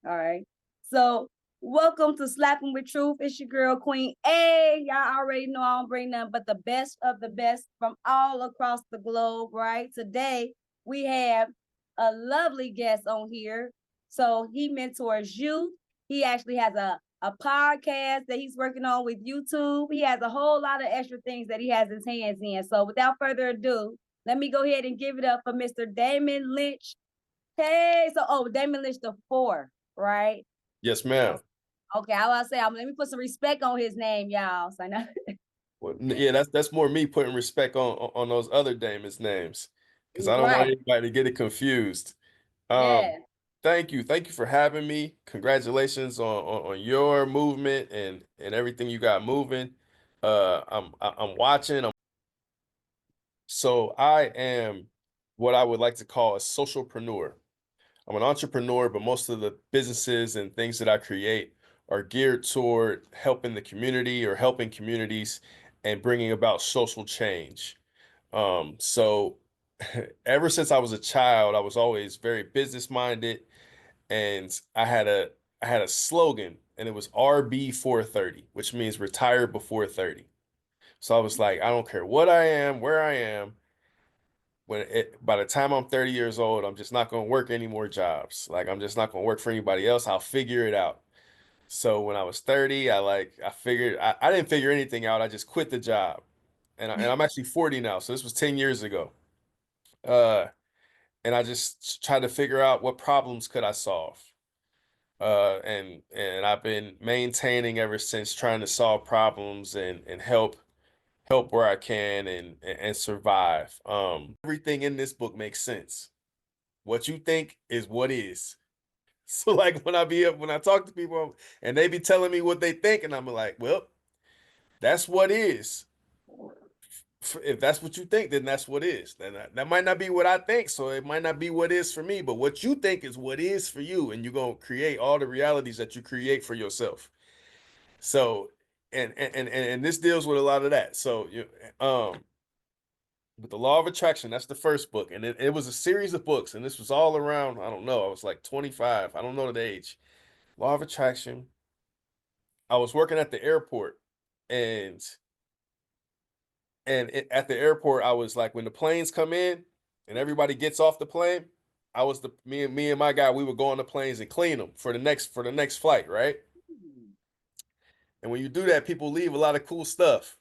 All right. So welcome to Slapping with Truth. It's your girl Queen A. Y'all already know I don't bring nothing but the best of the best from all across the globe, right? Today we have a lovely guest on here. So he mentors youth. He actually has a podcast that he's working on with YouTube. He has a whole lot of extra things that he has his hands in. So without further ado, let me go ahead and give it up for Mr. Damon Lynch. Hey, Damon Lynch the fourth, right? Yes, ma'am. Okay, I was say, let me put some respect on his name, y'all. So I know. Well, yeah, that's more me putting respect on those other Damon's names because I don't want Right. anybody to get it confused. Yeah. Thank you for having me. Congratulations on your movement and everything you got moving. I'm watching. So I am what I would like to call a socialpreneur. I'm an entrepreneur, but most of the businesses and things that I create are geared toward helping the community or helping communities and bringing about social change. So ever since I was a child, I was always very business minded, and I had a slogan, and it was RB 430, which means retire before 30. So I was like, I don't care what I am, where I am, by the time I'm 30 years old, I'm just not going to work any more jobs. Like I'm just not going to work for anybody else. I'll figure it out. So when I was 30, I figured I didn't figure anything out. I just quit the job. And I'm actually 40 now. So this was 10 years ago. Uh, and I just tried to figure out what problems could I solve. And I've been maintaining ever since, trying to solve problems and help where I can and survive. Everything in this book makes sense. What you think is what is. So like when I talk to people and they be telling me what they think, and I'm like, well, that's what is. If that's what you think, then that's what is. Then that might not be what I think, so it might not be what is for me. But what you think is what is for you, and you're gonna create all the realities that you create for yourself. So, and this deals with a lot of that. So, with the law of attraction, that's the first book, and it was a series of books, and this was all around. I don't know. I was like 25. I don't know the age. Law of attraction. I was working at the airport, and at the airport, I was like, when the planes come in and everybody gets off the plane, I was the me and my guy. We would go on the planes and clean them for the next flight, right? And when you do that, people leave a lot of cool stuff.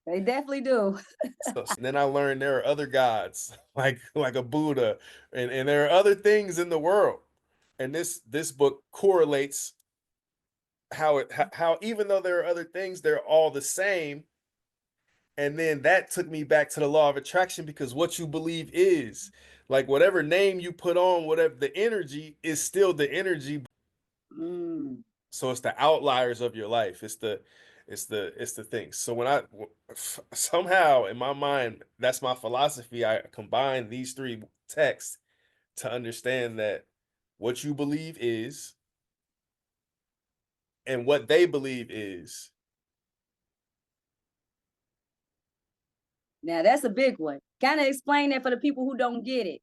They definitely do. So then I learned there are other gods, like a Buddha, and there are other things in the world. And this book correlates how even though there are other things, they're all the same. And then that took me back to the law of attraction, because what you believe is, like, whatever name you put on whatever the energy is still the energy. Mm. So it's the outliers of your life. It's the things. So somehow in my mind, that's my philosophy. I combine these three texts to understand that what you believe is and what they believe is. Now that's a big one. Kind of explain that for the people who don't get it.